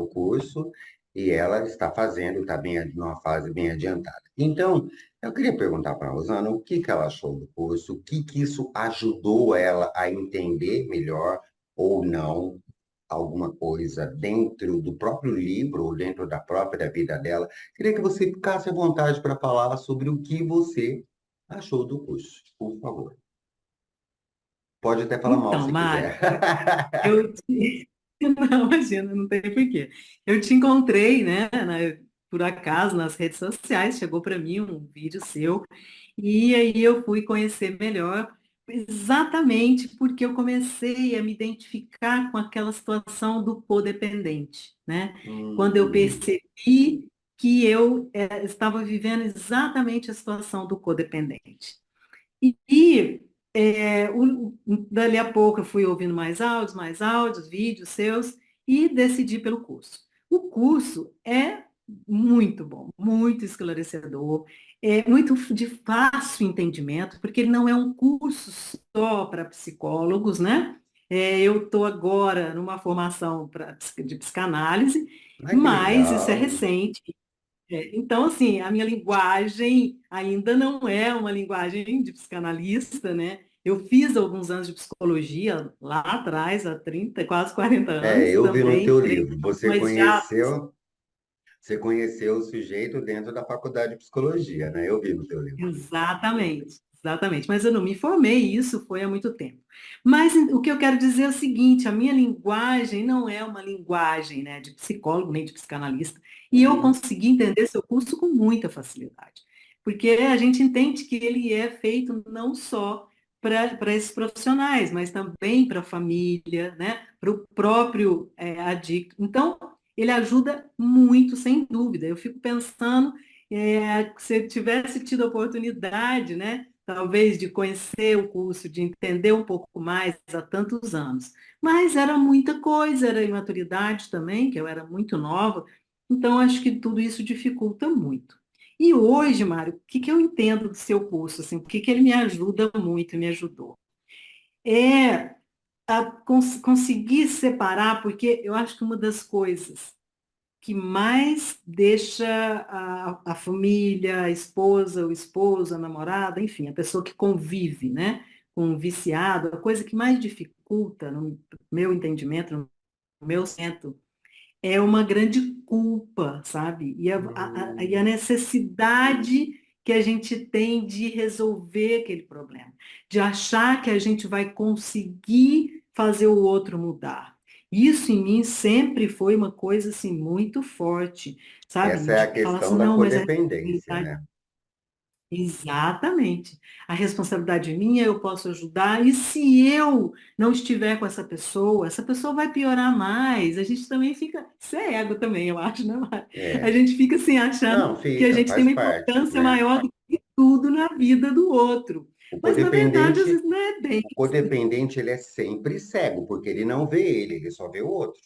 no curso e ela está fazendo, está bem, numa fase bem adiantada. Então, eu queria perguntar para a Rosana o que que ela achou do curso, o que que isso ajudou ela a entender melhor ou não alguma coisa dentro do próprio livro ou dentro da própria vida dela. Queria que você ficasse à vontade para falar sobre o que você achou do curso, por favor. Pode até falar mal Então, se Mário, quiser. não, imagina, não tem porquê. Eu te encontrei, né, por acaso, nas redes sociais, chegou para mim um vídeo seu, e aí eu fui conhecer melhor, exatamente porque eu comecei a me identificar com aquela situação do codependente, né? Quando eu Hum, percebi que eu estava vivendo exatamente a situação do codependente. Dali a pouco eu fui ouvindo mais áudios, vídeos seus e decidi pelo curso. O curso é muito bom, muito esclarecedor, é muito de fácil entendimento, porque ele não é um curso só para psicólogos, né? Eu estou agora numa formação de psicanálise, ai, que mas isso é legal. recente. Então, assim, a minha linguagem ainda não é uma linguagem de psicanalista, né? Eu fiz alguns anos de psicologia lá atrás, há 30, quase 40 É, anos eu vi no também, teu 3 livro, anos, mas já você conheceu o sujeito dentro da faculdade de psicologia, né? Eu vi no teu livro. exatamente, exatamente. Mas eu não me formei, isso foi há muito tempo. Mas o que eu quero dizer é o seguinte: a minha linguagem não é uma linguagem, né, de psicólogo nem de psicanalista, e eu Uhum. consegui entender seu curso com muita facilidade, porque a gente entende que ele é feito não só para esses profissionais, mas também para a família, né, para o próprio adicto. Então, ele ajuda muito, sem dúvida. Eu fico pensando se eu tivesse tido a oportunidade, né, talvez de conhecer o curso, de entender um pouco mais há tantos anos. Mas era muita coisa, era imaturidade também, que eu era muito nova, então acho que tudo isso dificulta muito. E hoje, Mário, o que que eu entendo do seu curso, assim, o que que ele me ajuda muito, me ajudou? É conseguir separar, porque eu acho que uma das coisas que mais deixa a família, a esposa, o esposo, a namorada, enfim, a pessoa que convive, né, com um viciado, a coisa que mais dificulta, no meu entendimento, no meu centro, é uma grande culpa, sabe? E a Hum, necessidade que a gente tem de resolver aquele problema, de achar que a gente vai conseguir fazer o outro mudar. Isso em mim sempre foi uma coisa assim muito forte, sabe? essa é a De falar questão assim, da não, mas a codependência, responsabilidade né? exatamente. A responsabilidade é minha, eu posso ajudar, e se eu não estiver com essa pessoa vai piorar mais. A gente também fica, isso é ego também, eu acho, né, Mari? A É. gente fica assim achando Não, que a fica, gente tem faz uma parte, importância né? maior do que tudo na vida do outro. O Mas na verdade, às codependente, vezes não é bem o assim. codependente, ele é sempre cego, porque ele não vê ele só vê o outro,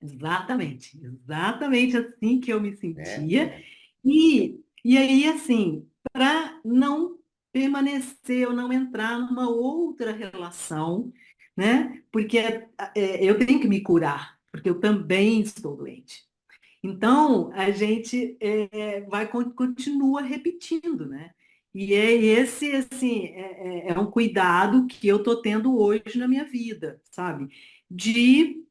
Exatamente, exatamente assim que eu me né? sentia. E aí, assim, para não permanecer ou não entrar numa outra relação, né? Porque eu tenho que me curar, porque eu também estou doente. Então, a gente continua repetindo, né? E é esse, assim, é um cuidado que eu estou tendo hoje na minha vida, sabe? De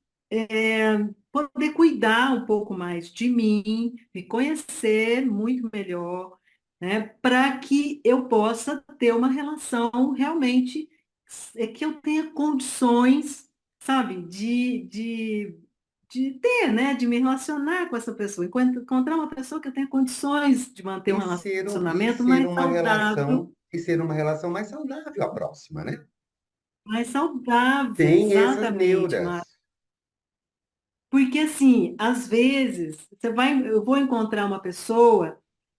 poder cuidar um pouco mais de mim, me conhecer muito melhor, né? Para que eu possa ter uma relação realmente que eu tenha condições, sabe, de ter, né, de me relacionar com essa pessoa, encontrar uma pessoa que eu tenha condições de manter um relacionamento mais saudável, E ser uma relação mais saudável a próxima, né? Tem essas exatamente, neuras. Mara. Porque assim, às vezes, eu vou encontrar uma pessoa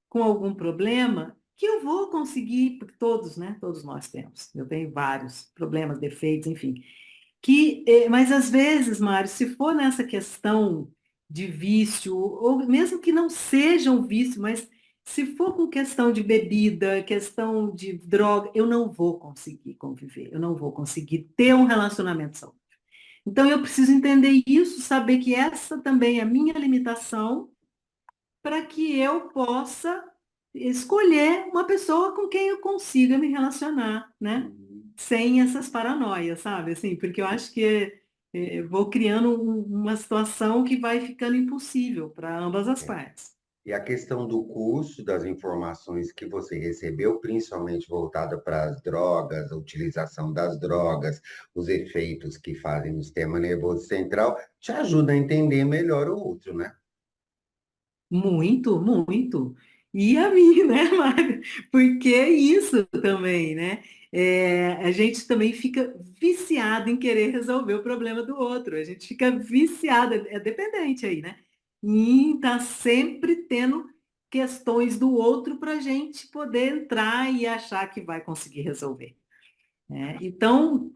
com algum problema que eu vou conseguir, porque todos, né, todos nós temos. Eu tenho vários problemas, defeitos, enfim. Mas às vezes, Mário, se for nessa questão de vício, ou mesmo que não seja um vício, mas se for com questão de bebida, questão de droga, eu não vou conseguir conviver, eu não vou conseguir ter um relacionamento saudável. Então, eu preciso entender isso, saber que essa também é a minha limitação, para que eu possa escolher uma pessoa com quem eu consiga me relacionar, né? Sem essas paranoias, sabe? Assim, porque eu acho que vou criando uma situação que vai ficando impossível para ambas as É. partes. E a questão do curso, das informações que você recebeu, principalmente voltada para as drogas, a utilização das drogas, os efeitos que fazem no sistema nervoso central, te ajuda a entender melhor o outro, né? Muito, muito. E a mim, né, Mário? Porque é isso também, né? A gente também fica viciado em querer resolver o problema do outro. A gente fica viciado, é dependente aí, né? E tá sempre tendo questões do outro para a gente poder entrar e achar que vai conseguir resolver, né? Então,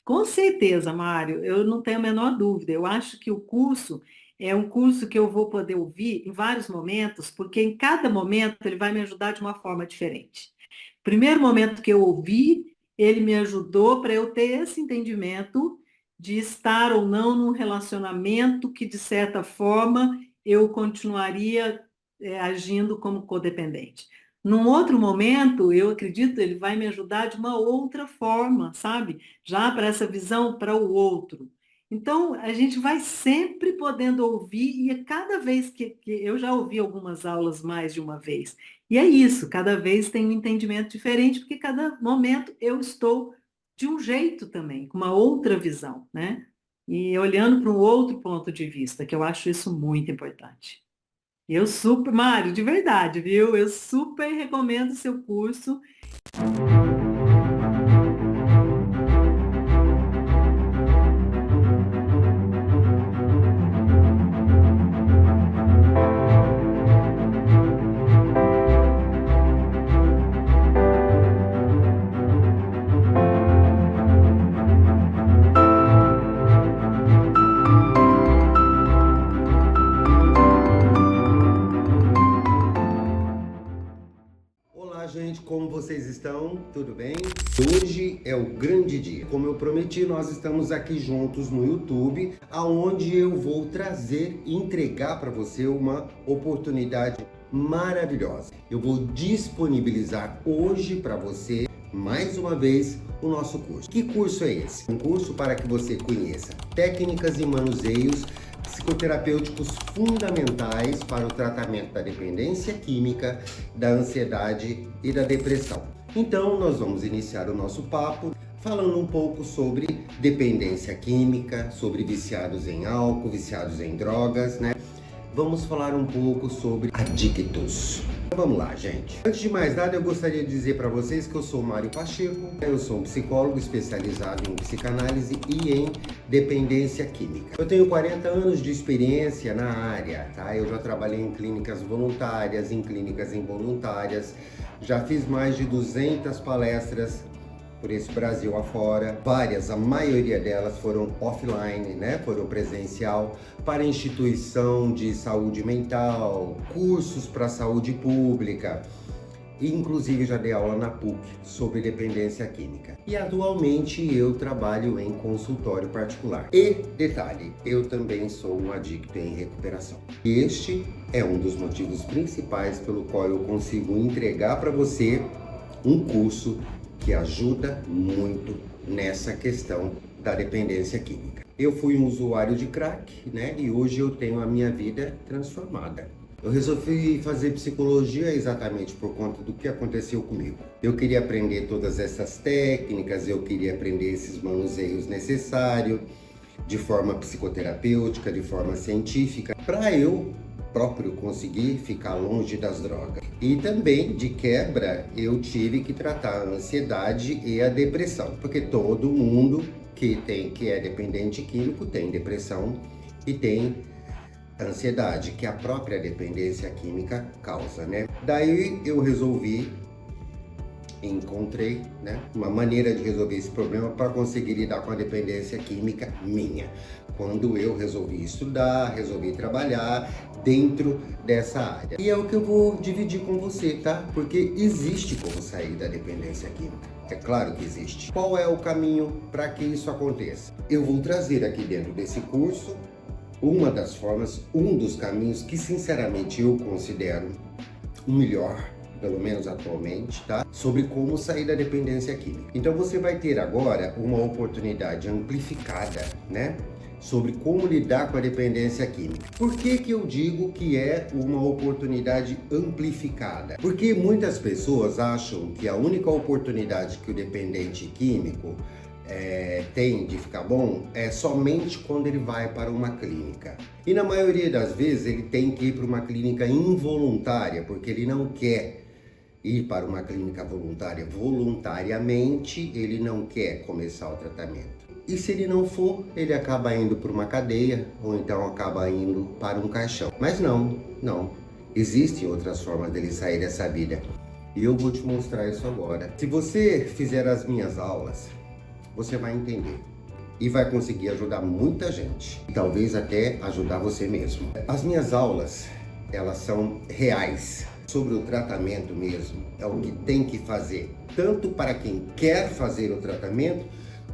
com certeza, Mário, eu não tenho a menor dúvida. Eu acho que o curso é um curso que eu vou poder ouvir em vários momentos, porque em cada momento ele vai me ajudar de uma forma diferente. Primeiro momento que eu ouvi, ele me ajudou para eu ter esse entendimento de estar ou não num relacionamento que, de certa forma, eu continuaria, agindo como codependente. Num outro momento, eu acredito, ele vai me ajudar de uma outra forma, sabe? Já para essa visão para o outro. Então, a gente vai sempre podendo ouvir, e a cada vez que eu já ouvi algumas aulas mais de uma vez, e é isso, cada vez tem um entendimento diferente, porque cada momento eu estou de um jeito também, com uma outra visão, né? E olhando para um outro ponto de vista, que eu acho isso muito importante. Eu super, Mário, de verdade, viu? Eu super recomendo o seu curso. Olá, gente, como vocês estão? Tudo bem? Hoje é o grande dia. Como eu prometi, nós estamos aqui juntos no YouTube, aonde eu vou trazer e entregar para você uma oportunidade maravilhosa. Eu vou disponibilizar hoje para você, mais uma vez, o nosso curso. Que curso é esse? Um curso para que você conheça técnicas e manuseios psicoterapêuticos fundamentais para o tratamento da dependência química, da ansiedade e da depressão. Então, nós vamos iniciar o nosso papo falando um pouco sobre dependência química, sobre viciados em álcool, viciados em drogas, né? Vamos falar um pouco sobre adictos. Vamos lá, gente. Antes de mais nada, eu gostaria de dizer para vocês que eu sou Mário Pacheco, eu sou um psicólogo especializado em psicanálise e em dependência química. Eu tenho 40 anos de experiência na área, tá? Eu já trabalhei em clínicas voluntárias, em clínicas involuntárias, já fiz mais de 200 palestras por esse Brasil afora. Várias, a maioria delas foram offline, né? Foram presencial, para instituição de saúde mental, cursos para saúde pública. E, inclusive, já dei aula na PUC sobre dependência química. E atualmente eu trabalho em consultório particular. E, detalhe, eu também sou um adicto em recuperação. Este é um dos motivos principais pelo qual eu consigo entregar para você um curso que ajuda muito nessa questão da dependência química. Eu fui um usuário de crack, né? E hoje eu tenho a minha vida transformada. Eu resolvi fazer psicologia exatamente por conta do que aconteceu comigo. Eu queria aprender todas essas técnicas, eu queria aprender esses manuseios necessários, de forma psicoterapêutica, de forma científica, para eu próprio conseguir ficar longe das drogas. E também, de quebra, eu tive que tratar a ansiedade e a depressão, porque todo mundo que é dependente químico tem depressão e tem ansiedade, que a própria dependência química causa, né? Daí eu encontrei, né, uma maneira de resolver esse problema para conseguir lidar com a dependência química minha. quando eu resolvi estudar, resolvi trabalhar dentro dessa área. E é o que eu vou dividir com você, tá? Porque existe como sair da dependência química. É claro que existe. Qual é o caminho para que isso aconteça? Eu vou trazer aqui dentro desse curso uma das formas, um dos caminhos que sinceramente eu considero o melhor, pelo menos atualmente, tá? Sobre como sair da dependência química. Então você vai ter agora uma oportunidade amplificada, né? Sobre como lidar com a dependência química. Por que que eu digo que é uma oportunidade amplificada? Porque muitas pessoas acham que a única oportunidade que o dependente químico tem de ficar bom é somente quando ele vai para uma clínica. E na maioria das vezes ele tem que ir para uma clínica involuntária, porque ele não quer ir para uma clínica voluntária voluntariamente, ele não quer começar o tratamento. E se ele não for, ele acaba indo para uma cadeia ou então acaba indo para um caixão. Mas não. Existem outras formas dele sair dessa vida. E eu vou te mostrar isso agora. Se você fizer as minhas aulas, você vai entender. E vai conseguir ajudar muita gente. E talvez até ajudar você mesmo. As minhas aulas, elas são reais. Sobre o tratamento mesmo. É o que tem que fazer. Tanto para quem quer fazer o tratamento,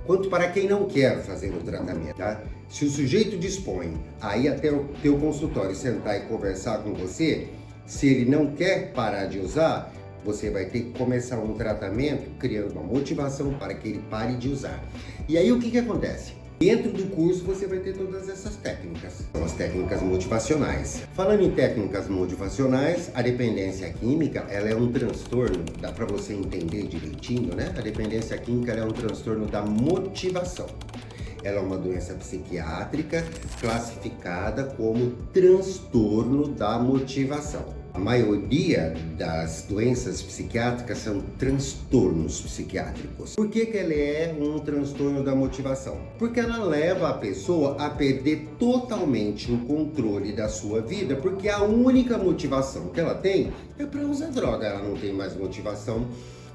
quanto para quem não quer fazer o tratamento, tá? Se o sujeito dispõe a ir até o teu consultório, sentar e conversar com você, se ele não quer parar de usar, você vai ter que começar um tratamento criando uma motivação para que ele pare de usar. E aí o que acontece? Dentro do curso você vai ter todas essas técnicas, são as técnicas motivacionais. Falando em técnicas motivacionais, a dependência química, ela é um transtorno, dá para você entender direitinho, né? A dependência química ela é um transtorno da motivação. Ela é uma doença psiquiátrica classificada como transtorno da motivação. A maioria das doenças psiquiátricas são transtornos psiquiátricos. Por que ela é um transtorno da motivação? Porque ela leva a pessoa a perder totalmente o controle da sua vida, porque a única motivação que ela tem é para usar droga. Ela não tem mais motivação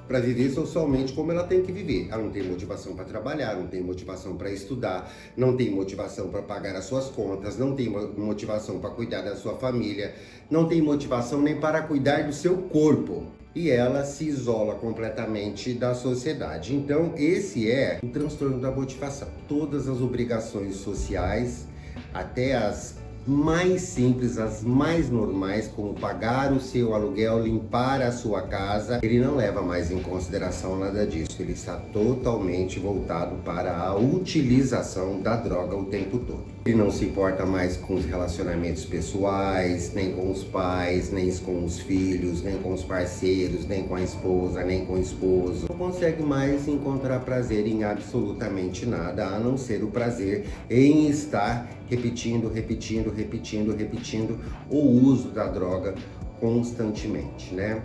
para viver socialmente como ela tem que viver. Ela não tem motivação para trabalhar, não tem motivação para estudar, não tem motivação para pagar as suas contas, não tem motivação para cuidar da sua família, não tem motivação nem para cuidar do seu corpo. E ela se isola completamente da sociedade. Então, esse é o transtorno da motivação. Todas as obrigações sociais, até as mais simples, as mais normais, como pagar o seu aluguel, limpar a sua casa, ele não leva mais em consideração nada disso. Ele está totalmente voltado para a utilização da droga o tempo todo. Ele não se importa mais com os relacionamentos pessoais, nem com os pais, nem com os filhos, nem com os parceiros, nem com a esposa, nem com o esposo. Não consegue mais encontrar prazer em absolutamente nada, a não ser o prazer em estar repetindo o uso da droga constantemente, né?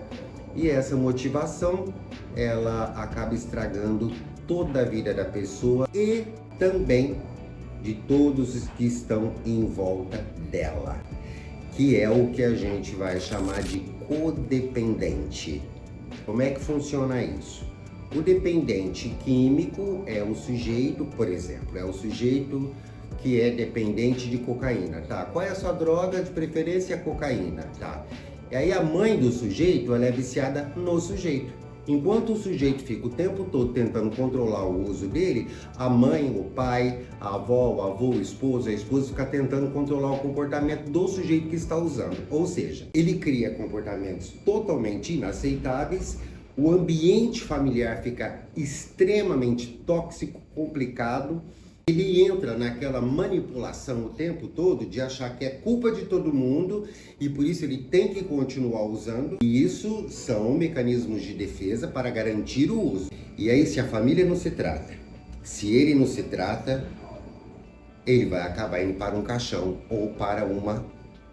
E essa motivação, ela acaba estragando toda a vida da pessoa e também de todos os que estão em volta dela, que é o que a gente vai chamar de codependente. Como é que funciona isso? O dependente químico é o sujeito, por exemplo, é o sujeito que é dependente de cocaína, tá? Qual é a sua droga? De preferência, cocaína, tá? E aí a mãe do sujeito, ela é viciada no sujeito. Enquanto o sujeito fica o tempo todo tentando controlar o uso dele, a mãe, o pai, a avó, o avô, o esposo, a esposa fica tentando controlar o comportamento do sujeito que está usando. Ou seja, ele cria comportamentos totalmente inaceitáveis, o ambiente familiar fica extremamente tóxico, complicado. Ele entra naquela manipulação o tempo todo de achar que é culpa de todo mundo e por isso ele tem que continuar usando. E isso são mecanismos de defesa para garantir o uso. E aí, se a família não se trata, se ele não se trata, ele vai acabar indo para um caixão ou para uma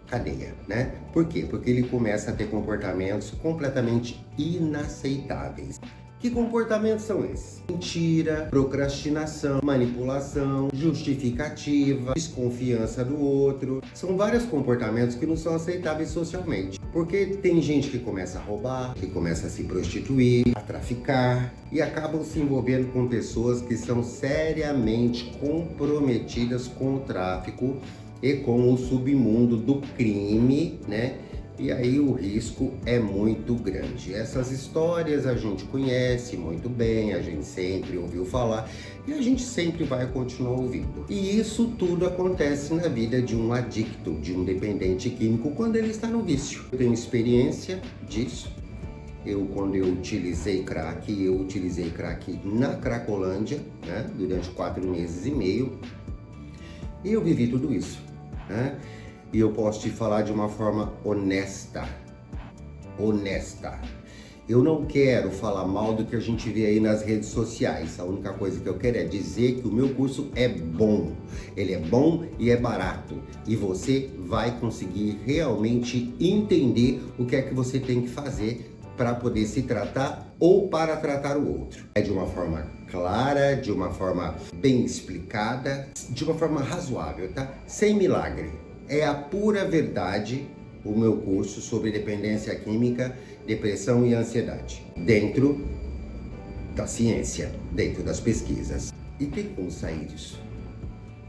cadeia, né? Por quê? Porque ele começa a ter comportamentos completamente inaceitáveis. Que comportamentos são esses? Mentira, procrastinação, manipulação, justificativa, desconfiança do outro. São vários comportamentos que não são aceitáveis socialmente. Porque tem gente que começa a roubar, que começa a se prostituir, a traficar e acabam se envolvendo com pessoas que são seriamente comprometidas com o tráfico e com o submundo do crime, né? E aí o risco é muito grande. Essas histórias a gente conhece muito bem, a gente sempre ouviu falar e a gente sempre vai continuar ouvindo. E isso tudo acontece na vida de um adicto, de um dependente químico, quando ele está no vício. Eu tenho experiência disso. Quando eu utilizei crack na Cracolândia, né, durante 4 meses e meio. E eu vivi tudo isso, né? E eu posso te falar de uma forma honesta. Eu não quero falar mal do que a gente vê aí nas redes sociais. A única coisa que eu quero é dizer que o meu curso é bom. Ele é bom e é barato. E você vai conseguir realmente entender o que é que você tem que fazer para poder se tratar ou para tratar o outro. É de uma forma clara, de uma forma bem explicada, de uma forma razoável, tá? Sem milagre. É a pura verdade o meu curso sobre dependência química, depressão e ansiedade, dentro da ciência, dentro das pesquisas. E tem como sair disso?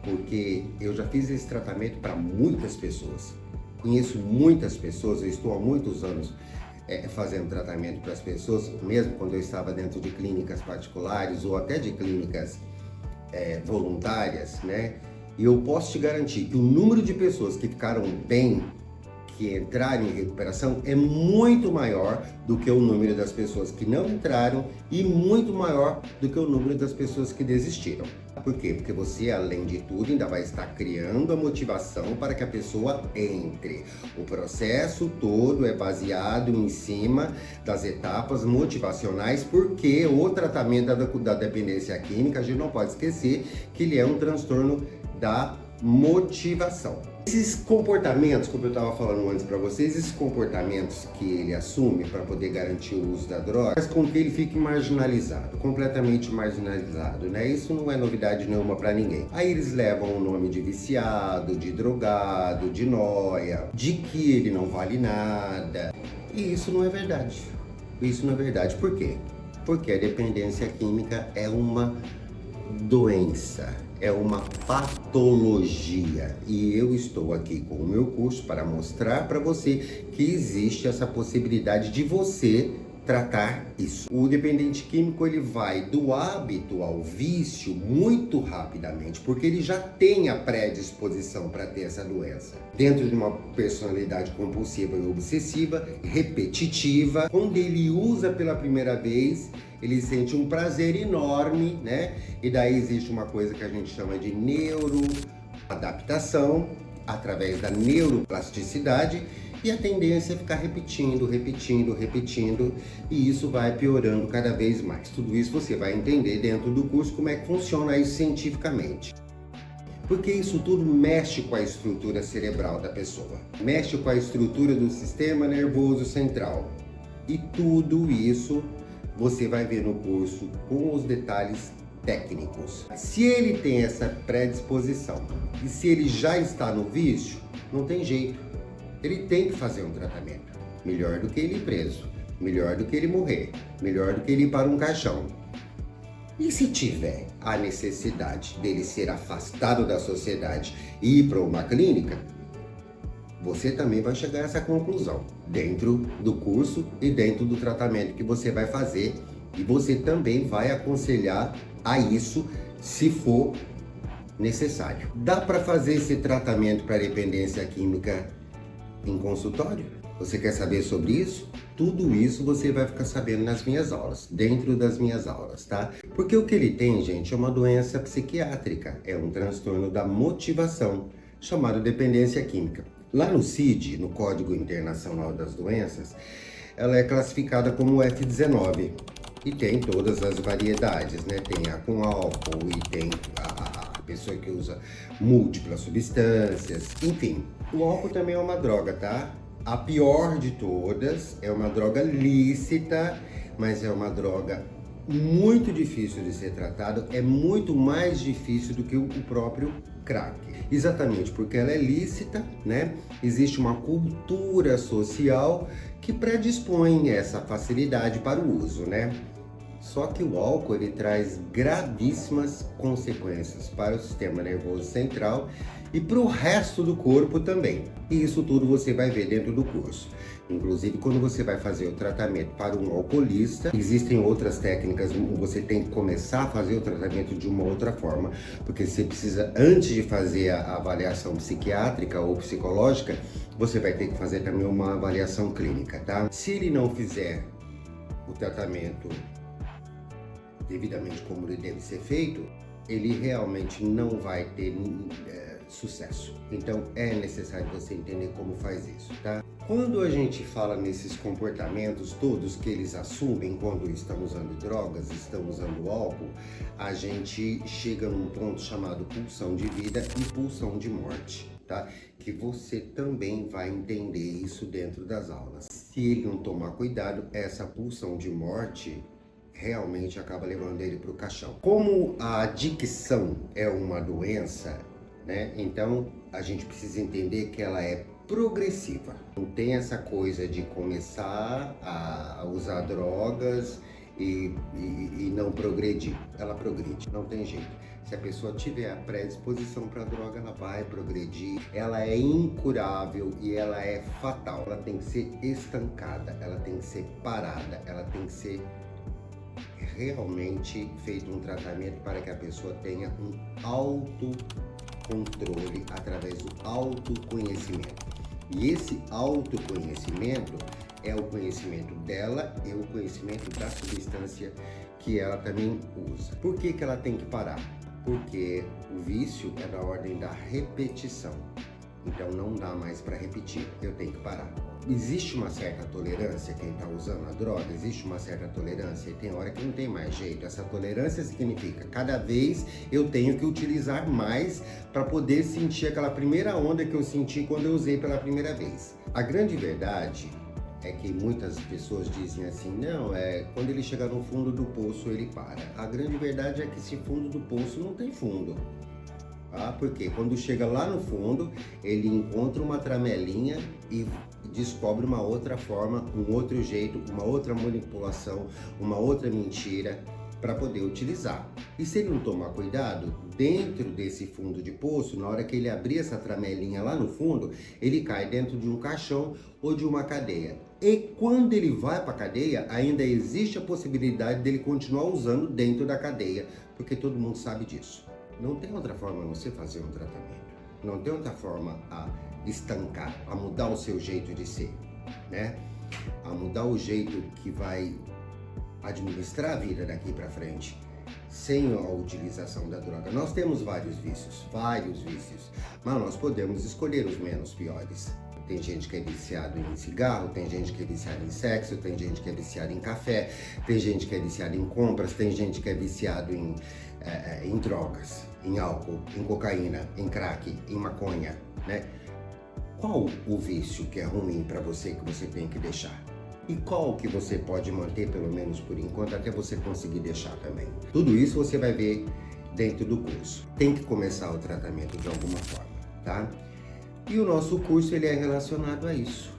Porque eu já fiz esse tratamento para muitas pessoas. Conheço muitas pessoas, eu estou há muitos anos fazendo tratamento para as pessoas, mesmo quando eu estava dentro de clínicas particulares ou até de clínicas voluntárias, né? E eu posso te garantir que o número de pessoas que ficaram bem, que entraram em recuperação, é muito maior do que o número das pessoas que não entraram e muito maior do que o número das pessoas que desistiram. Por quê? Porque você, além de tudo, ainda vai estar criando a motivação para que a pessoa entre. O processo todo é baseado em cima das etapas motivacionais, porque o tratamento da dependência química, a gente não pode esquecer que ele é um transtorno da motivação. Esses comportamentos, como eu estava falando antes para vocês, esses comportamentos que ele assume para poder garantir o uso da droga, faz com que ele fique marginalizado, completamente marginalizado, né? Isso não é novidade nenhuma para ninguém. Aí eles levam o nome de viciado, de drogado, de nóia, de que ele não vale nada. E isso não é verdade. Isso não é verdade. Por quê? Porque a dependência química é uma doença. É uma patologia e eu estou aqui com o meu curso para mostrar para você que existe essa possibilidade de você tratar isso. O dependente químico, ele vai do hábito ao vício muito rapidamente, porque ele já tem a predisposição para ter essa doença. Dentro de uma personalidade compulsiva e obsessiva, repetitiva, quando ele usa pela primeira vez, ele sente um prazer enorme, né? E daí existe uma coisa que a gente chama de neuroadaptação, através da neuroplasticidade, e a tendência é ficar repetindo, e isso vai piorando cada vez mais. Tudo isso você vai entender dentro do curso como é que funciona isso cientificamente. Porque isso tudo mexe com a estrutura cerebral da pessoa, mexe com a estrutura do sistema nervoso central. E tudo isso você vai ver no curso com os detalhes técnicos. Se ele tem essa predisposição e se ele já está no vício, não tem jeito. Ele tem que fazer um tratamento. Melhor do que ele ir preso, melhor do que ele morrer, melhor do que ele ir para um caixão. E se tiver a necessidade dele ser afastado da sociedade e ir para uma clínica, você também vai chegar a essa conclusão dentro do curso e dentro do tratamento que você vai fazer, e você também vai aconselhar a isso se for necessário. Dá para fazer esse tratamento para dependência química em consultório? Você quer saber sobre isso? Tudo isso você vai ficar sabendo nas minhas aulas, dentro das minhas aulas, tá? Porque o que ele tem, gente, é uma doença psiquiátrica, é um transtorno da motivação, chamado dependência química. Lá no CID, no Código Internacional das Doenças, ela é classificada como F19 e tem todas as variedades, né? Tem a com álcool e tem a pessoa que usa múltiplas substâncias, enfim. O álcool também é uma droga, tá? A pior de todas, é uma droga lícita, mas é uma droga muito difícil de ser tratado, é muito mais difícil do que o próprio crack. Exatamente porque ela é lícita, né? Existe uma cultura social que predispõe essa facilidade para o uso, né? Só que o álcool ele traz gravíssimas consequências para o sistema nervoso central e para o resto do corpo também. E isso tudo você vai ver dentro do curso. Inclusive, quando você vai fazer o tratamento para um alcoolista, existem outras técnicas, você tem que começar a fazer o tratamento de uma outra forma, porque você precisa, antes de fazer a avaliação psiquiátrica ou psicológica, você vai ter que fazer também uma avaliação clínica, tá? Se ele não fizer o tratamento devidamente como ele deve ser feito, ele realmente não vai ter sucesso. Então é necessário você entender como faz isso, tá? Quando a gente fala nesses comportamentos todos que eles assumem quando estão usando drogas, estão usando álcool, a gente chega num ponto chamado pulsão de vida e pulsão de morte, tá? Que você também vai entender isso dentro das aulas. Se ele não tomar cuidado, essa pulsão de morte realmente acaba levando ele para o caixão. Como a adicção é uma doença, né? Então a gente precisa entender que ela é progressiva. Não tem essa coisa de começar a usar drogas e não progredir. Ela progride, não tem jeito. Se a pessoa tiver a predisposição para a droga, ela vai progredir. Ela é incurável e ela é fatal. Ela tem que ser estancada, ela tem que ser parada, ela tem que ser realmente feito um tratamento para que a pessoa tenha um autocontrole através do autoconhecimento. E esse autoconhecimento é o conhecimento dela e o conhecimento da substância que ela também usa. Por que ela tem que parar? Porque o vício é da ordem da repetição. Então não dá mais para repetir, eu tenho que parar. Existe uma certa tolerância quem está usando a droga, existe uma certa tolerância e tem hora que não tem mais jeito. Essa tolerância significa cada vez eu tenho que utilizar mais para poder sentir aquela primeira onda que eu senti quando eu usei pela primeira vez. A grande verdade é que muitas pessoas dizem assim, não, quando ele chegar no fundo do poço ele para. A grande verdade é que esse fundo do poço não tem fundo. Porque quando chega lá no fundo, ele encontra uma tramelinha e descobre uma outra forma, um outro jeito, uma outra manipulação, uma outra mentira para poder utilizar. E se ele não tomar cuidado, dentro desse fundo de poço, na hora que ele abrir essa tramelinha lá no fundo, ele cai dentro de um caixão ou de uma cadeia. E quando ele vai para a cadeia, ainda existe a possibilidade dele continuar usando dentro da cadeia, porque todo mundo sabe disso. Não tem outra forma a não ser fazer um tratamento. Não tem outra forma a estancar, a mudar o seu jeito de ser, né? A mudar o jeito que vai administrar a vida daqui para frente, sem a utilização da droga. Nós temos vários vícios, mas nós podemos escolher os menos piores. Tem gente que é viciado em cigarro, tem gente que é viciado em sexo, tem gente que é viciado em café, tem gente que é viciado em compras, tem gente que é viciado em drogas, em álcool, em cocaína, em crack, em maconha, né? Qual o vício que é ruim para você que você tem que deixar? E qual que você pode manter, pelo menos por enquanto, até você conseguir deixar também? Tudo isso você vai ver dentro do curso. Tem que começar o tratamento de alguma forma, tá? E o nosso curso ele é relacionado a isso.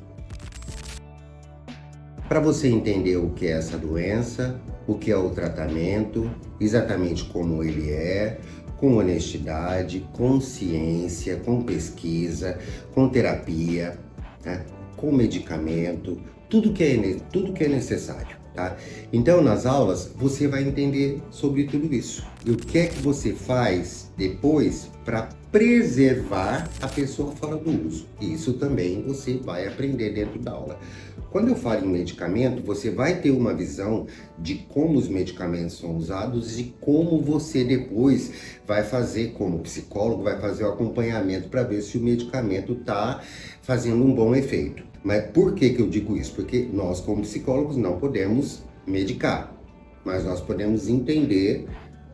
Para você entender o que é essa doença, o que é o tratamento, exatamente como ele é, com honestidade, com ciência, com pesquisa, com terapia, né? Com medicamento, tudo que é necessário, tá? Então, nas aulas, você vai entender sobre tudo isso. E o que é que você faz depois para preservar a pessoa fora do uso. Isso também você vai aprender dentro da aula. Quando eu falo em medicamento, você vai ter uma visão de como os medicamentos são usados e como você depois vai fazer, como psicólogo, vai fazer o acompanhamento para ver se o medicamento está fazendo um bom efeito. Mas por que eu digo isso? Porque nós, como psicólogos, não podemos medicar, mas nós podemos entender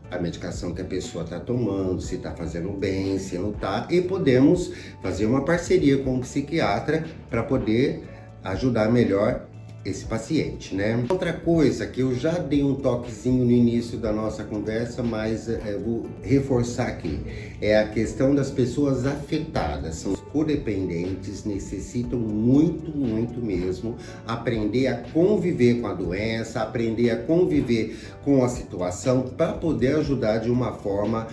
a medicação que a pessoa está tomando, se está fazendo bem, se não está, e podemos fazer uma parceria com o psiquiatra para poder ajudar melhor esse paciente, né? Outra coisa que eu já dei um toquezinho no início da nossa conversa, mas eu vou reforçar aqui, é a questão das pessoas afetadas, são os codependentes, necessitam muito mesmo aprender a conviver com a doença, aprender a conviver com a situação para poder ajudar de uma forma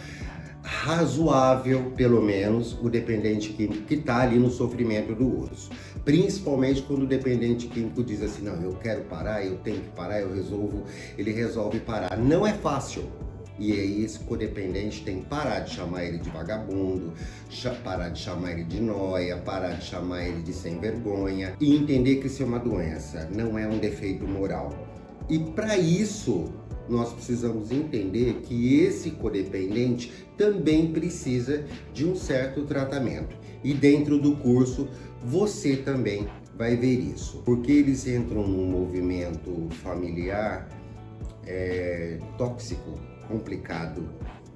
razoável, pelo menos, o dependente químico que está ali no sofrimento do uso. Principalmente quando o dependente químico diz assim, não, eu quero parar, eu tenho que parar, ele resolve parar. Não é fácil. E aí esse codependente tem que parar de chamar ele de vagabundo, parar de chamar ele de nóia, parar de chamar ele de sem vergonha e entender que isso é uma doença, não é um defeito moral. E para isso, nós precisamos entender que esse codependente também precisa de um certo tratamento. E dentro do curso, você também vai ver isso. Porque eles entram num movimento familiar tóxico, complicado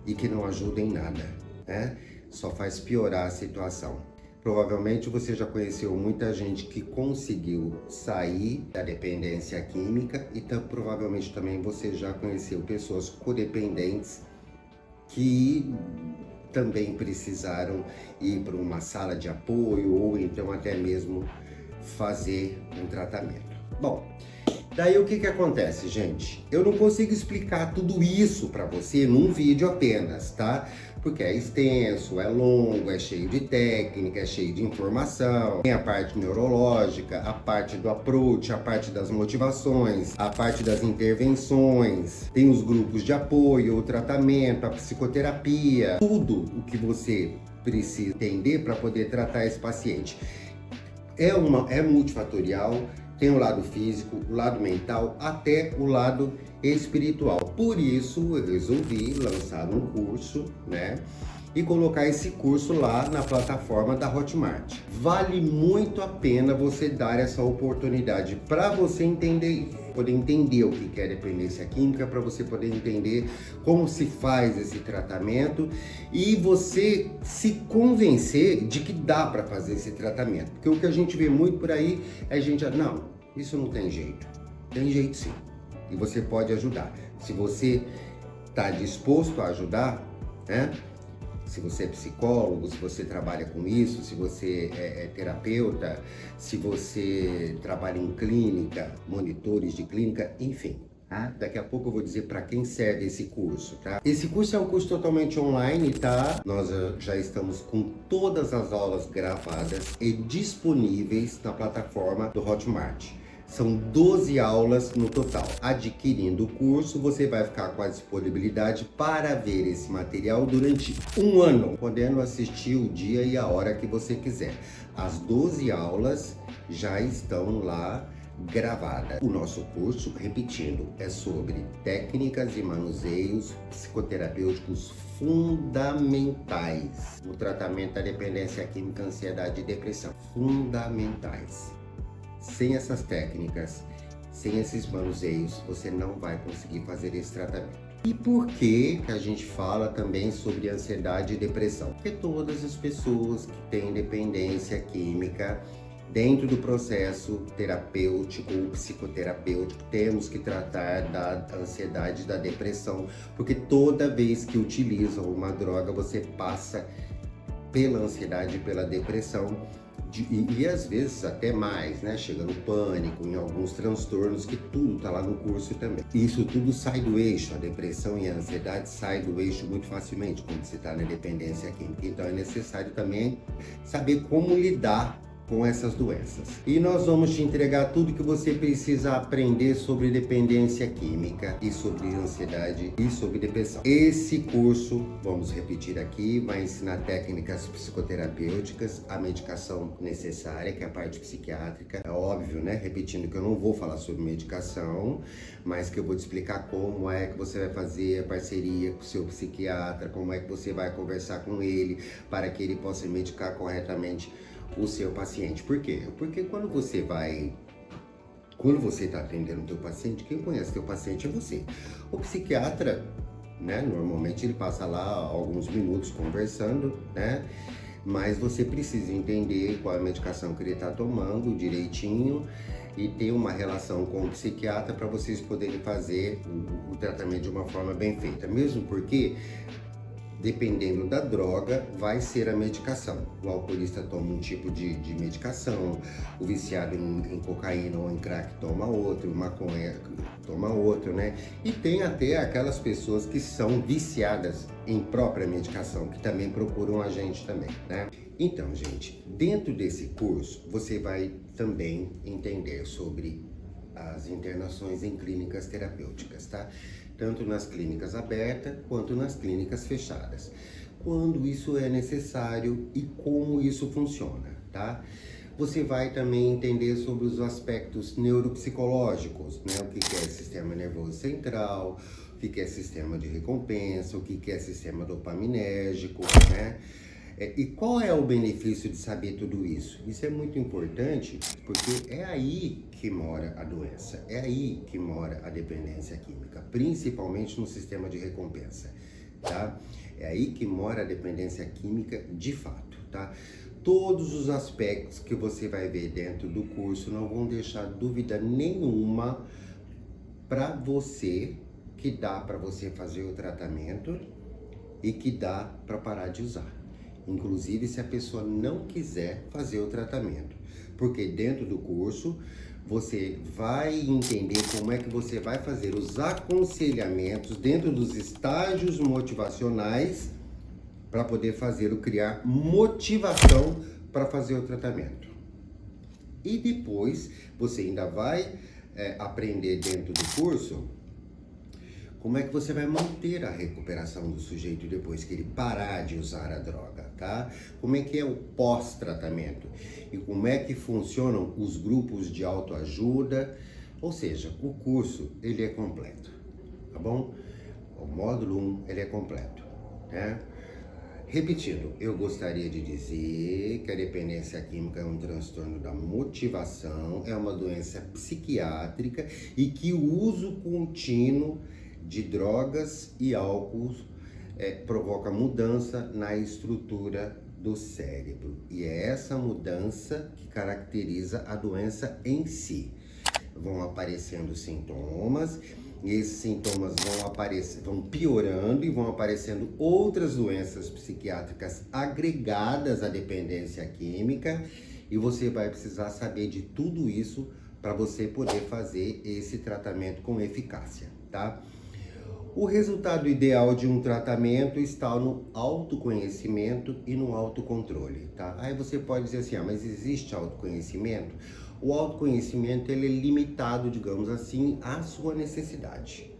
e que não ajuda em nada, né? Só faz piorar a situação. Provavelmente você já conheceu muita gente que conseguiu sair da dependência química e provavelmente também você já conheceu pessoas codependentes que também precisaram ir para uma sala de apoio ou então até mesmo fazer um tratamento. Bom, daí o que acontece, gente? Eu não consigo explicar tudo isso para você num vídeo apenas, tá? Porque é extenso, é longo, é cheio de técnica, é cheio de informação. Tem a parte neurológica, a parte do approach, a parte das motivações, a parte das intervenções, tem os grupos de apoio, o tratamento, a psicoterapia, tudo o que você precisa entender para poder tratar esse paciente. É multifatorial. Tem o lado físico, o lado mental, até o lado espiritual. Por isso, eu resolvi lançar um curso, né? E colocar esse curso lá na plataforma da Hotmart. Vale muito a pena você dar essa oportunidade para você poder entender o que é dependência química, para você poder entender como se faz esse tratamento e você se convencer de que dá para fazer esse tratamento. Porque o que a gente vê muito por aí é não, isso não tem jeito. Tem jeito sim. E você pode ajudar. Se você está disposto a ajudar, né? Se você é psicólogo, se você trabalha com isso, se você é terapeuta, se você trabalha em clínica, monitores de clínica, enfim. Tá? Daqui a pouco eu vou dizer para quem serve esse curso, tá? Esse curso é um curso totalmente online, tá? Nós já estamos com todas as aulas gravadas e disponíveis na plataforma do Hotmart. São 12 aulas no total. Adquirindo o curso, você vai ficar com a disponibilidade para ver esse material durante um ano, podendo assistir o dia e a hora que você quiser. As 12 aulas já estão lá gravadas. O nosso curso, repetindo, é sobre técnicas e manuseios psicoterapêuticos fundamentais no tratamento da dependência química, ansiedade e depressão. Fundamentais. Sem essas técnicas, sem esses manuseios, você não vai conseguir fazer esse tratamento. E por que a gente fala também sobre ansiedade e depressão? Porque todas as pessoas que têm dependência química, dentro do processo terapêutico ou psicoterapêutico, temos que tratar da ansiedade e da depressão, porque toda vez que utilizam uma droga, você passa pela ansiedade e pela depressão. E às vezes até mais, né? Chega no pânico, em alguns transtornos, que tudo tá lá no curso também. Isso tudo sai do eixo, a depressão e a ansiedade saem do eixo muito facilmente quando você está na dependência química. Então é necessário também saber como lidar com essas doenças. E nós vamos te entregar tudo que você precisa aprender sobre dependência química e sobre ansiedade e sobre depressão. Esse curso, vamos repetir aqui, vai ensinar técnicas psicoterapêuticas, a medicação necessária, que é a parte psiquiátrica. É óbvio, né? Repetindo que eu não vou falar sobre medicação, mas que eu vou te explicar como é que você vai fazer a parceria com o seu psiquiatra, como é que você vai conversar com ele para que ele possa medicar corretamente o seu paciente. Por quê? Porque quando você está atendendo o teu paciente, quem conhece teu paciente é você. O psiquiatra, né, normalmente ele passa lá alguns minutos conversando, né, mas você precisa entender qual é a medicação que ele está tomando direitinho e ter uma relação com o psiquiatra para vocês poderem fazer o tratamento de uma forma bem feita. Mesmo porque, dependendo da droga, vai ser a medicação. O alcoolista toma um tipo de medicação, o viciado em cocaína ou em crack toma outro, maconha toma outro, né? E tem até aquelas pessoas que são viciadas em própria medicação, que também procuram a gente também, né? Então, gente, dentro desse curso, você vai também entender sobre as internações em clínicas terapêuticas, tá? Tanto nas clínicas abertas quanto nas clínicas fechadas. Quando isso é necessário e como isso funciona, tá? Você vai também entender sobre os aspectos neuropsicológicos, né? O que é sistema nervoso central, o que é sistema de recompensa, o que é sistema dopaminérgico, né? E qual é o benefício de saber tudo isso? Isso é muito importante porque é aí que mora a doença, é aí que mora a dependência química, principalmente no sistema de recompensa, tá? É aí que mora a dependência química de fato, tá? Todos os aspectos que você vai ver dentro do curso não vão deixar dúvida nenhuma para você, que dá para você fazer o tratamento e que dá para parar de usar. Inclusive se a pessoa não quiser fazer o tratamento, porque dentro do curso você vai entender como é que você vai fazer os aconselhamentos dentro dos estágios motivacionais para poder criar motivação para fazer o tratamento. E depois você ainda vai aprender dentro do curso como é que você vai manter a recuperação do sujeito depois que ele parar de usar a droga, tá? Como é que é o pós-tratamento e como é que funcionam os grupos de autoajuda, ou seja, o curso ele é completo, tá bom? O módulo 1 ele é completo, né? Repetindo, eu gostaria de dizer que a dependência química é um transtorno da motivação, é uma doença psiquiátrica e que o uso contínuo de drogas e álcool provoca mudança na estrutura do cérebro. E é essa mudança que caracteriza a doença em si. Vão aparecendo sintomas, e esses sintomas vão piorando e vão aparecendo outras doenças psiquiátricas agregadas à dependência química, e você vai precisar saber de tudo isso para você poder fazer esse tratamento com eficácia, tá? O resultado ideal de um tratamento está no autoconhecimento e no autocontrole, tá? Aí você pode dizer assim, mas existe autoconhecimento? O autoconhecimento ele é limitado, digamos assim, à sua necessidade.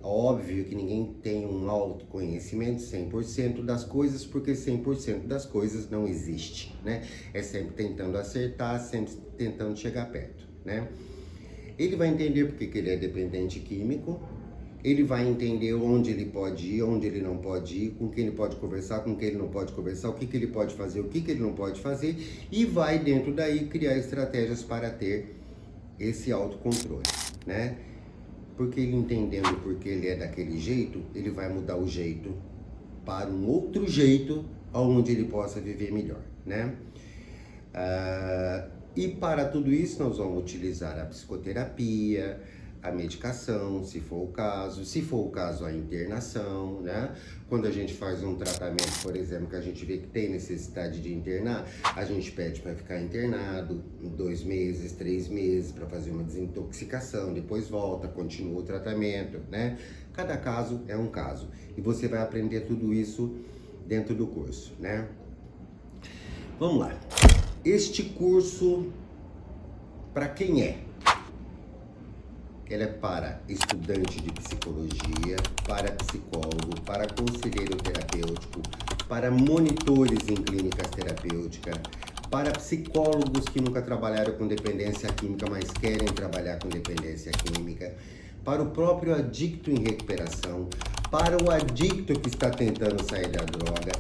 Óbvio que ninguém tem um autoconhecimento 100% das coisas, porque 100% das coisas não existe, né? É sempre tentando acertar, sempre tentando chegar perto, né? Ele vai entender porque que ele é dependente químico, ele vai entender onde ele pode ir, onde ele não pode ir, com quem ele pode conversar, com quem ele não pode conversar, o que ele pode fazer, o que ele não pode fazer, e vai dentro daí criar estratégias para ter esse autocontrole, né? Porque ele entendendo porque ele é daquele jeito, ele vai mudar o jeito para um outro jeito onde ele possa viver melhor, né? E para tudo isso nós vamos utilizar a psicoterapia, a medicação, se for o caso a internação, né? Quando a gente faz um tratamento, por exemplo, que a gente vê que tem necessidade de internar, a gente pede para ficar internado 2 meses, 3 meses, para fazer uma desintoxicação, depois volta, continua o tratamento, né? Cada caso é um caso, e você vai aprender tudo isso dentro do curso, né? Vamos lá. Este curso, para quem é? Ela é para estudante de psicologia, para psicólogo, para conselheiro terapêutico, para monitores em clínicas terapêuticas, para psicólogos que nunca trabalharam com dependência química, mas querem trabalhar com dependência química, para o próprio adicto em recuperação, para o adicto que está tentando sair da droga,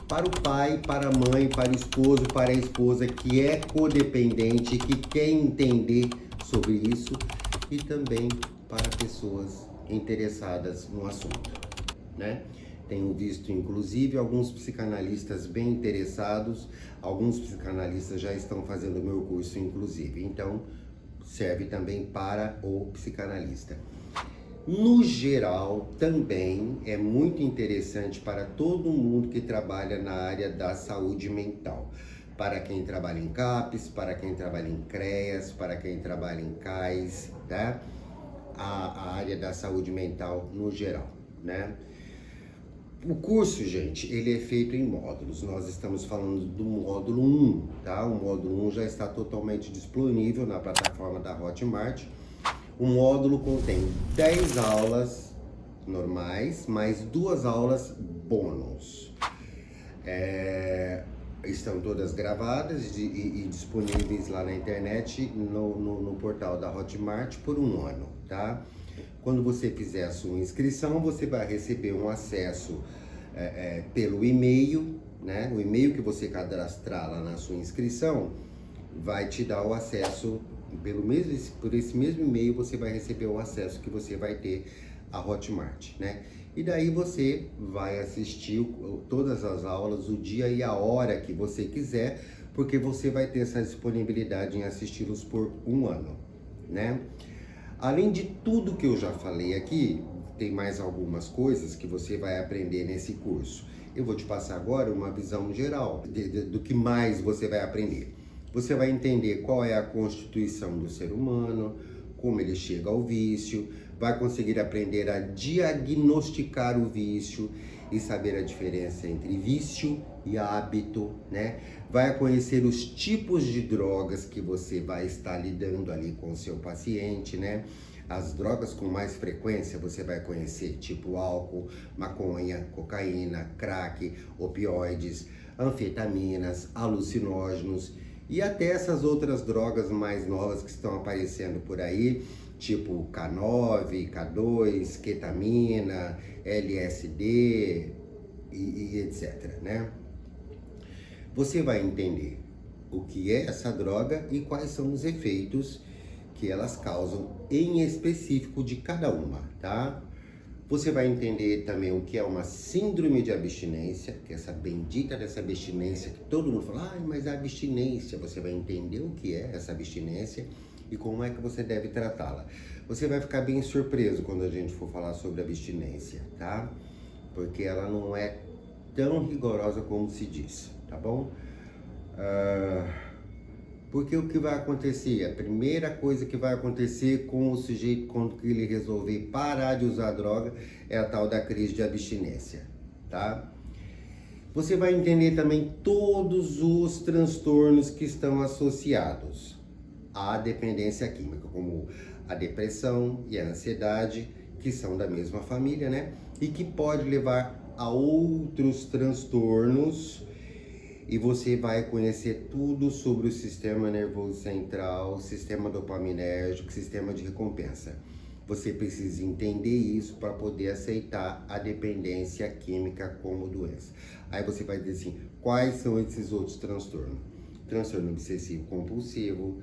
para o pai, para a mãe, para o esposo, para a esposa que é codependente, que quer entender sobre isso, e também para pessoas interessadas no assunto, né? Tenho visto, inclusive, alguns psicanalistas bem interessados, alguns psicanalistas já estão fazendo o meu curso, inclusive. Então, serve também para o psicanalista. No geral, também é muito interessante para todo mundo que trabalha na área da saúde mental. Para quem trabalha em CAPS, para quem trabalha em CREAS, para quem trabalha em CAIS, tá? A área da saúde mental no geral, né? O curso, gente, ele é feito em módulos. Nós estamos falando do módulo 1, tá? O módulo 1 já está totalmente disponível na plataforma da Hotmart. O módulo contém 10 aulas normais, mais 2 aulas bônus. Estão todas gravadas e disponíveis lá na internet, no portal da Hotmart por 1 ano, tá? Quando você fizer a sua inscrição, você vai receber um acesso pelo e-mail, né? O e-mail que você cadastrar lá na sua inscrição vai te dar o acesso, por esse mesmo e-mail você vai receber o acesso que você vai ter à Hotmart, né? E daí você vai assistir todas as aulas, o dia e a hora que você quiser, porque você vai ter essa disponibilidade em assisti-los por 1 ano, né? Além de tudo que eu já falei aqui, tem mais algumas coisas que você vai aprender nesse curso. Eu vou te passar agora uma visão geral do que mais você vai aprender. Você vai entender qual é a constituição do ser humano, como ele chega ao vício, vai conseguir aprender a diagnosticar o vício e saber a diferença entre vício e hábito, né? Vai conhecer os tipos de drogas que você vai estar lidando ali com o seu paciente, né? As drogas com mais frequência você vai conhecer, tipo álcool, maconha, cocaína, crack, opioides, anfetaminas, alucinógenos e até essas outras drogas mais novas que estão aparecendo por aí, tipo K9, K2, ketamina, LSD e etc, né? Você vai entender o que é essa droga e quais são os efeitos que elas causam em específico de cada uma, tá? Você vai entender também o que é uma síndrome de abstinência, que é essa bendita dessa abstinência que todo mundo fala, mas a abstinência, você vai entender o que é essa abstinência e como é que você deve tratá-la. Você vai ficar bem surpreso quando a gente for falar sobre abstinência, tá? Porque ela não é tão rigorosa como se diz, tá bom? Porque o que vai acontecer? A primeira coisa que vai acontecer com o sujeito quando ele resolver parar de usar droga é a tal da crise de abstinência, tá? Você vai entender também todos os transtornos que estão associados à dependência química, como a depressão e a ansiedade, que são da mesma família, né? E que pode levar a outros transtornos. E você vai conhecer tudo sobre o sistema nervoso central, sistema dopaminérgico, sistema de recompensa. Você precisa entender isso para poder aceitar a dependência química como doença. Aí você vai dizer assim, quais são esses outros transtornos? Transtorno obsessivo compulsivo,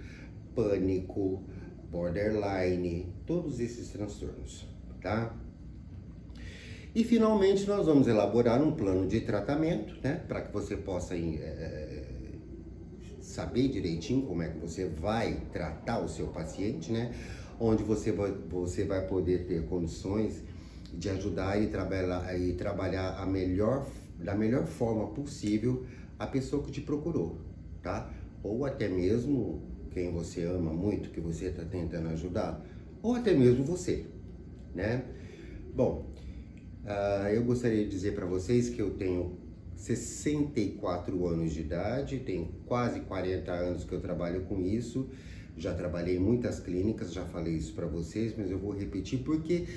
pânico, borderline, todos esses transtornos, tá? E finalmente nós vamos elaborar um plano de tratamento, né, para que você possa saber direitinho como é que você vai tratar o seu paciente, né, onde você vai poder ter condições de ajudar e trabalhar da melhor forma possível a pessoa que te procurou, tá? Ou até mesmo quem você ama muito, que você está tentando ajudar, ou até mesmo você, né? Bom, eu gostaria de dizer para vocês que eu tenho 64 anos de idade, tenho quase 40 anos que eu trabalho com isso, já trabalhei em muitas clínicas, já falei isso para vocês, mas eu vou repetir porque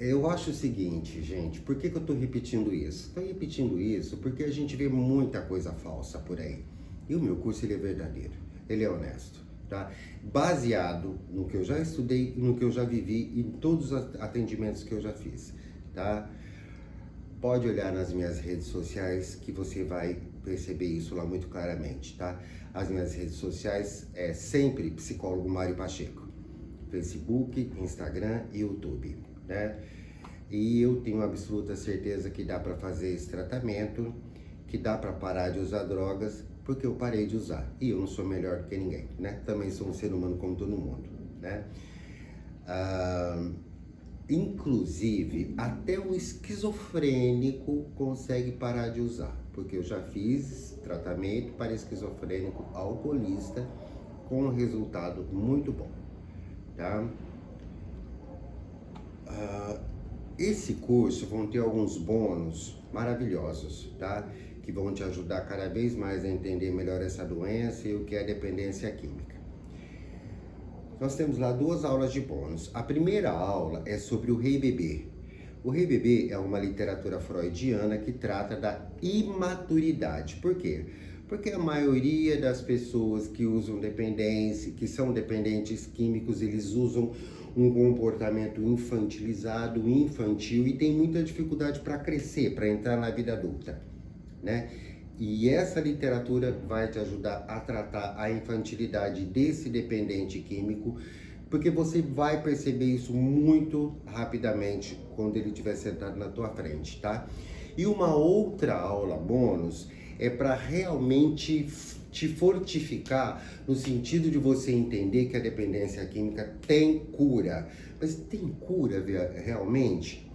eu acho o seguinte, gente, por que eu estou repetindo isso? Estou repetindo isso porque a gente vê muita coisa falsa por aí, e o meu curso ele é verdadeiro, ele é honesto, tá? Baseado no que eu já estudei, no que eu já vivi e em todos os atendimentos que eu já fiz. Tá? Pode olhar nas minhas redes sociais que você vai perceber isso lá muito claramente, tá? As minhas redes sociais é sempre Psicólogo Mário Pacheco, Facebook, Instagram e YouTube, né? E eu tenho absoluta certeza que dá para fazer esse tratamento, que dá para parar de usar drogas porque eu parei de usar. E eu não sou melhor do que ninguém, né? Também sou um ser humano como todo mundo, né? Inclusive, até um esquizofrênico consegue parar de usar, porque eu já fiz tratamento para esquizofrênico alcoolista com um resultado muito bom, tá? Esse curso vão ter alguns bônus maravilhosos, tá? Que vão te ajudar cada vez mais a entender melhor essa doença e o que é dependência química. Nós temos lá 2 aulas de bônus. A primeira aula é sobre o Rei Bebê. O Rei Bebê é uma literatura freudiana que trata da imaturidade. Por quê? Porque a maioria das pessoas que usam dependência, que são dependentes químicos, eles usam um comportamento infantilizado, infantil, e tem muita dificuldade para crescer, para entrar na vida adulta, né? E essa literatura vai te ajudar a tratar a infantilidade desse dependente químico, porque você vai perceber isso muito rapidamente quando ele estiver sentado na tua frente, tá? E uma outra aula bônus é para realmente te fortificar no sentido de você entender que a dependência química tem cura. Mas tem cura realmente?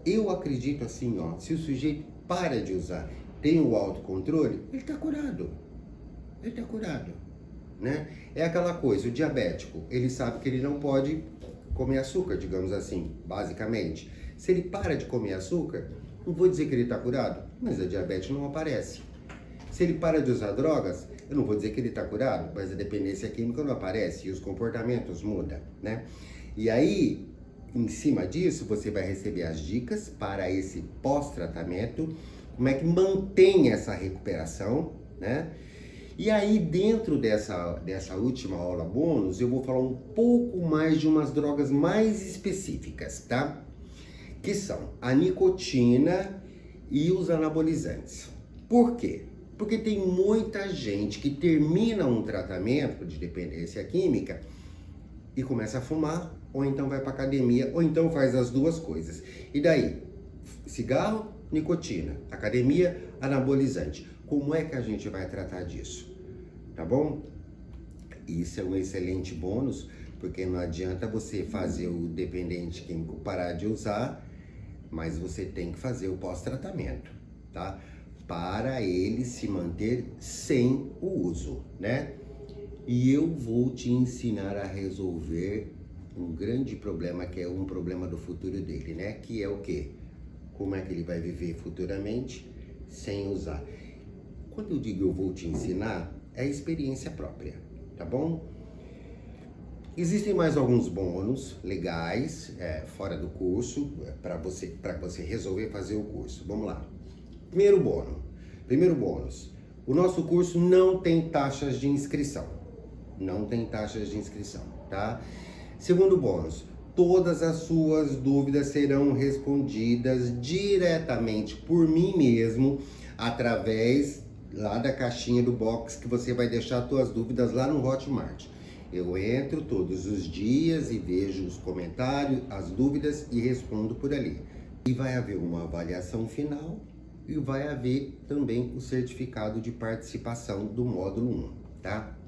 Eu acredito assim, ó, se o sujeito para de usar, tem o autocontrole, ele está curado. Ele está curado, né? É aquela coisa, o diabético, ele sabe que ele não pode comer açúcar, digamos assim, basicamente. Se ele para de comer açúcar, não vou dizer que ele está curado, mas a diabetes não aparece. Se ele para de usar drogas, eu não vou dizer que ele está curado, mas a dependência química não aparece e os comportamentos mudam, né? E aí, em cima disso, você vai receber as dicas para esse pós-tratamento, como é que mantém essa recuperação, né? E aí, dentro dessa última aula bônus, eu vou falar um pouco mais de umas drogas mais específicas, tá? Que são a nicotina e os anabolizantes. Por quê? Porque tem muita gente que termina um tratamento de dependência química e começa a fumar, ou então vai para academia, ou então faz as duas coisas. E daí? Cigarro, nicotina, academia, anabolizante. Como é que a gente vai tratar disso? Tá bom? Isso é um excelente bônus, porque não adianta você fazer o dependente químico parar de usar, mas você tem que fazer o pós-tratamento, tá? Para ele se manter sem o uso, né? E eu vou te ensinar a resolver um grande problema, que é um problema do futuro dele, né? Que é o quê? Como é que ele vai viver futuramente sem usar? Quando eu digo eu vou te ensinar, é experiência própria, tá bom? Existem mais alguns bônus legais fora do curso para você resolver fazer o curso. Vamos lá. Primeiro bônus. O nosso curso não tem taxas de inscrição. Não tem taxas de inscrição, tá? Segundo bônus. Todas as suas dúvidas serão respondidas diretamente por mim mesmo, através lá da caixinha do box que você vai deixar suas dúvidas lá no Hotmart. Eu entro todos os dias e vejo os comentários, as dúvidas e respondo por ali. E vai haver uma avaliação final e vai haver também o certificado de participação do módulo 1, tá?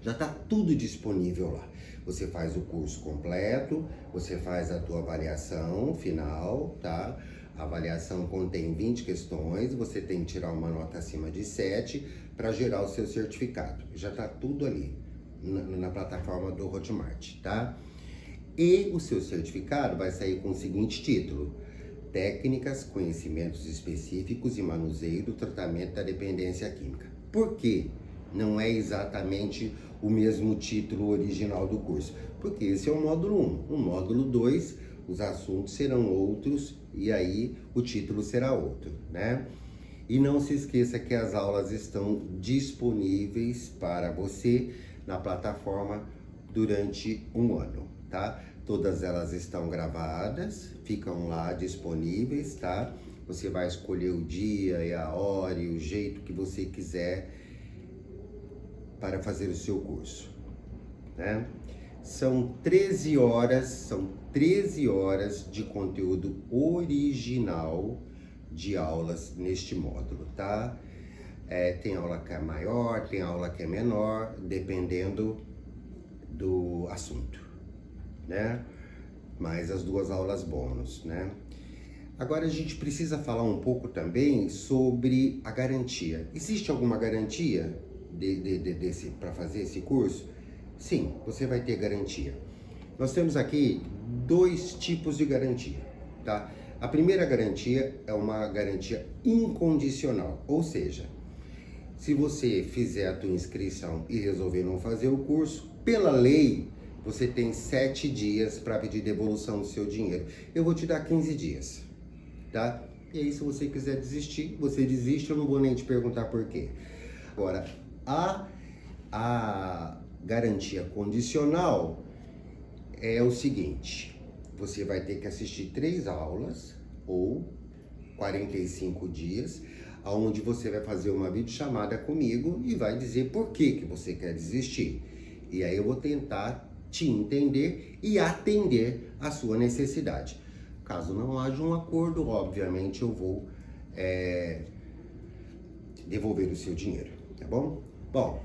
Já está tudo disponível lá. Você faz o curso completo, você faz a tua avaliação final, tá? A avaliação contém 20 questões, você tem que tirar uma nota acima de 7 para gerar o seu certificado. Já está tudo ali na plataforma do Hotmart, tá? E o seu certificado vai sair com o seguinte título: Técnicas, Conhecimentos Específicos e Manuseio do Tratamento da Dependência Química. Por quê? Não é exatamente o mesmo título original do curso, porque esse é o módulo 1. O módulo 2, os assuntos serão outros e aí o título será outro, né? E não se esqueça que as aulas estão disponíveis para você na plataforma durante um ano, tá? Todas elas estão gravadas, ficam lá disponíveis, tá? Você vai escolher o dia e a hora e o jeito que você quiser para fazer o seu curso, né? São 13 horas de conteúdo original de aulas neste módulo, tá? Tem aula que é maior, tem aula que é menor, dependendo do assunto, né? Mais as 2 aulas bônus, né? Agora a gente precisa falar um pouco também sobre a garantia. Existe alguma garantia para fazer esse curso? Sim, você vai ter garantia. Nós temos aqui 2 tipos de garantia, tá? A primeira garantia é uma garantia incondicional, ou seja, se você fizer a tua inscrição e resolver não fazer o curso, pela lei, você tem 7 dias para pedir devolução do seu dinheiro. Eu vou te dar 15 dias, tá? E aí, se você quiser desistir, você desiste, eu não vou nem te perguntar por quê. Agora, a garantia condicional é o seguinte: você vai ter que assistir 3 aulas ou 45 dias, onde você vai fazer uma videochamada comigo e vai dizer por que você quer desistir. E aí eu vou tentar te entender e atender a sua necessidade. Caso não haja um acordo, obviamente eu vou devolver o seu dinheiro, tá bom? Bom,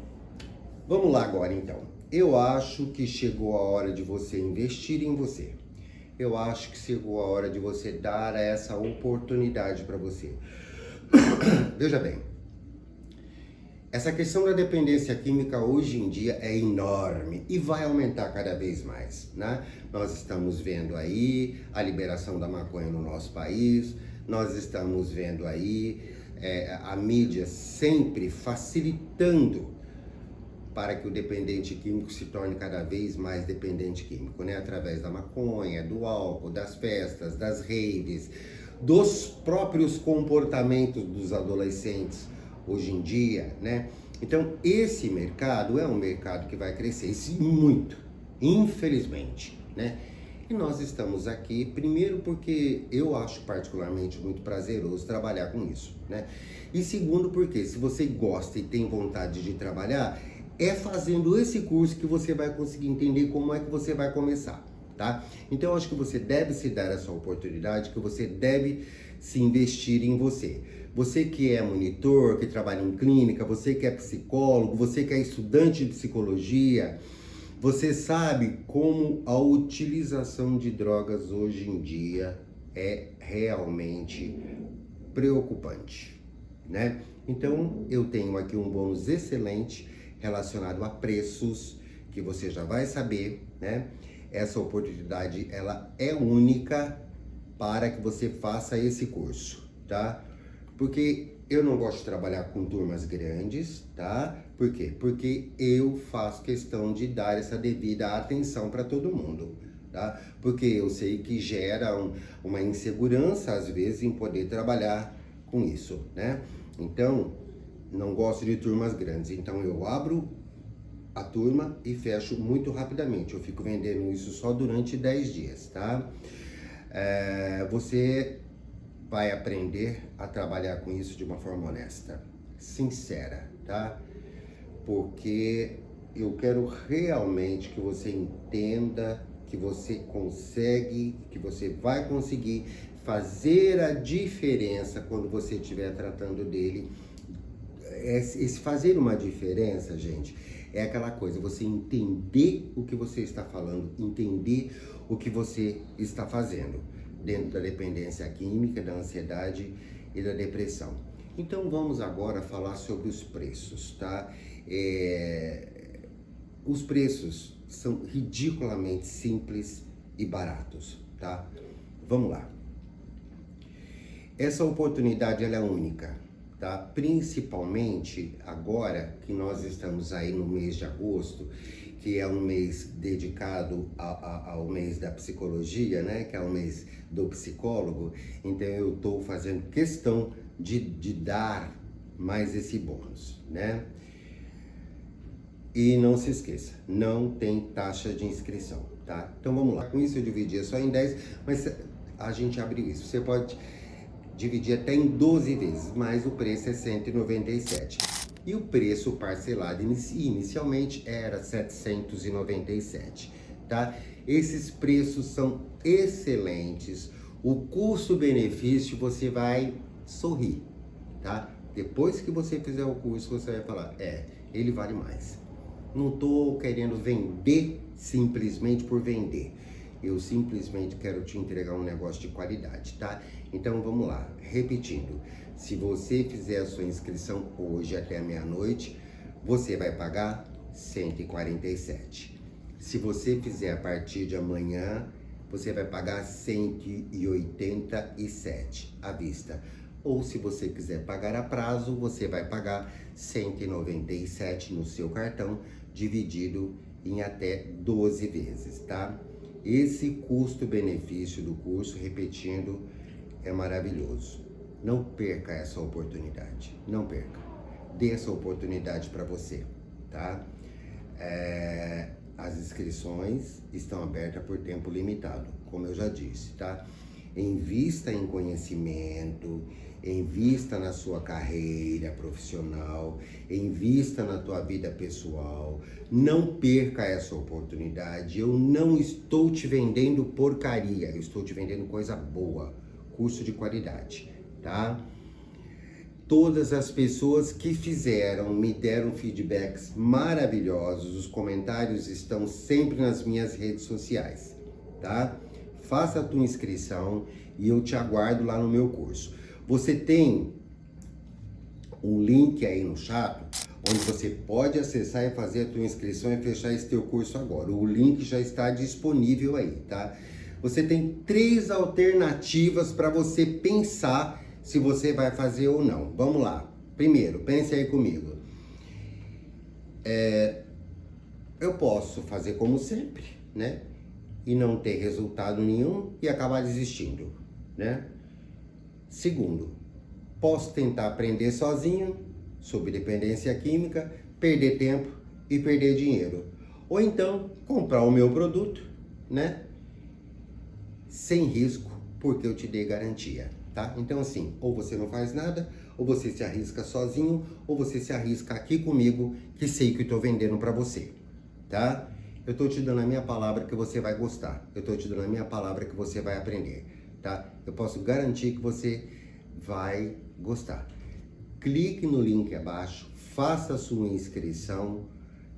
vamos lá agora então. Eu acho que chegou a hora de você investir em você. Eu acho que chegou a hora de você dar essa oportunidade para você. Veja bem, essa questão da dependência química hoje em dia é enorme e vai aumentar cada vez mais, né? Nós estamos vendo aí a liberação da maconha no nosso país, nós estamos vendo aí a mídia sempre facilitando para que o dependente químico se torne cada vez mais dependente químico, né? Através da maconha, do álcool, das festas, das raves, dos próprios comportamentos dos adolescentes hoje em dia, né? Então, esse mercado é um mercado que vai crescer muito, infelizmente, né? E nós estamos aqui, primeiro porque eu acho particularmente muito prazeroso trabalhar com isso, né? E segundo porque se você gosta e tem vontade de trabalhar, é fazendo esse curso que você vai conseguir entender como é que você vai começar, tá? Então, eu acho que você deve se dar essa oportunidade, que você deve se investir em você. Você que é monitor, que trabalha em clínica, você que é psicólogo, você que é estudante de psicologia, você sabe como a utilização de drogas hoje em dia é realmente preocupante, né? Então, eu tenho aqui um bônus excelente relacionado a preços, que você já vai saber, né? Essa oportunidade, ela é única para que você faça esse curso, tá? Porque eu não gosto de trabalhar com turmas grandes, tá? Por quê? Porque eu faço questão de dar essa devida atenção para todo mundo, tá? Porque eu sei que gera uma insegurança, às vezes, em poder trabalhar com isso, né? Então, não gosto de turmas grandes, então eu abro a turma e fecho muito rapidamente. Eu fico vendendo isso só durante 10 dias, tá? Você vai aprender a trabalhar com isso de uma forma honesta, sincera, tá? Porque eu quero realmente que você entenda que você consegue, que você vai conseguir fazer a diferença quando você estiver tratando dele. Esse fazer uma diferença, gente, é aquela coisa, você entender o que você está falando, entender o que você está fazendo dentro da dependência química, da ansiedade e da depressão. Então vamos agora falar sobre os preços, tá? Os preços são ridiculamente simples e baratos, tá? Vamos lá. Essa oportunidade, ela é única, tá? Principalmente agora que nós estamos aí no mês de agosto, que é um mês dedicado ao mês da psicologia, né? Que é o mês do psicólogo. Então eu estou fazendo questão de dar mais esse bônus, né? E não se esqueça, não tem taxa de inscrição, tá? Então vamos lá. Com isso eu dividia só em 10, mas a gente abriu isso. Você pode dividir até em 12 vezes, mas o preço é 197. E o preço parcelado inicialmente era 797, tá? Esses preços são excelentes. O custo-benefício você vai sorrir, tá? Depois que você fizer o curso, você vai falar, ele vale mais. Não estou querendo vender simplesmente por vender. Eu simplesmente quero te entregar um negócio de qualidade, tá? Então vamos lá, repetindo. Se você fizer a sua inscrição hoje até meia-noite, você vai pagar 147. Se você fizer a partir de amanhã, você vai pagar 187 à vista. Ou se você quiser pagar a prazo, você vai pagar 197 no seu cartão, dividido em até 12 vezes, tá? Esse custo-benefício do curso, repetindo, é maravilhoso. Não perca essa oportunidade, não perca. Dê essa oportunidade para você, tá? As inscrições estão abertas por tempo limitado, como eu já disse, tá? Invista em conhecimento, invista na sua carreira profissional, invista na tua vida pessoal. Não perca essa oportunidade. Eu não estou te vendendo porcaria, eu estou te vendendo coisa boa, curso de qualidade, tá? Todas as pessoas que fizeram me deram feedbacks maravilhosos. Os comentários estão sempre nas minhas redes sociais, tá? Faça a tua inscrição e eu te aguardo lá no meu curso. Você tem um link aí no chat, onde você pode acessar e fazer a tua inscrição e fechar esse teu curso agora. O link já está disponível aí, tá? Você tem 3 alternativas para você pensar se você vai fazer ou não. Vamos lá. Primeiro, pense aí comigo. Eu posso fazer como sempre, né? E não ter resultado nenhum e acabar desistindo, né? Segundo, posso tentar aprender sozinho sobre dependência química, perder tempo e perder dinheiro. Ou então, comprar o meu produto, né? Sem risco, porque eu te dei garantia, tá? Então assim, ou você não faz nada, ou você se arrisca sozinho, ou você se arrisca aqui comigo, que sei que eu tô vendendo para você, tá? Eu tô te dando a minha palavra que você vai gostar. Eu tô te dando a minha palavra que você vai aprender, tá? Eu posso garantir que você vai gostar. Clique no link abaixo, faça a sua inscrição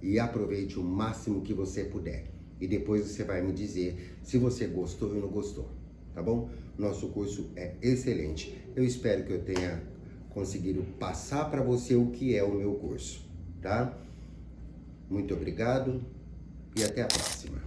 e aproveite o máximo que você puder. E depois você vai me dizer se você gostou ou não gostou, tá bom? Nosso curso é excelente. Eu espero que eu tenha conseguido passar para você o que é o meu curso, tá? Muito obrigado e até a próxima.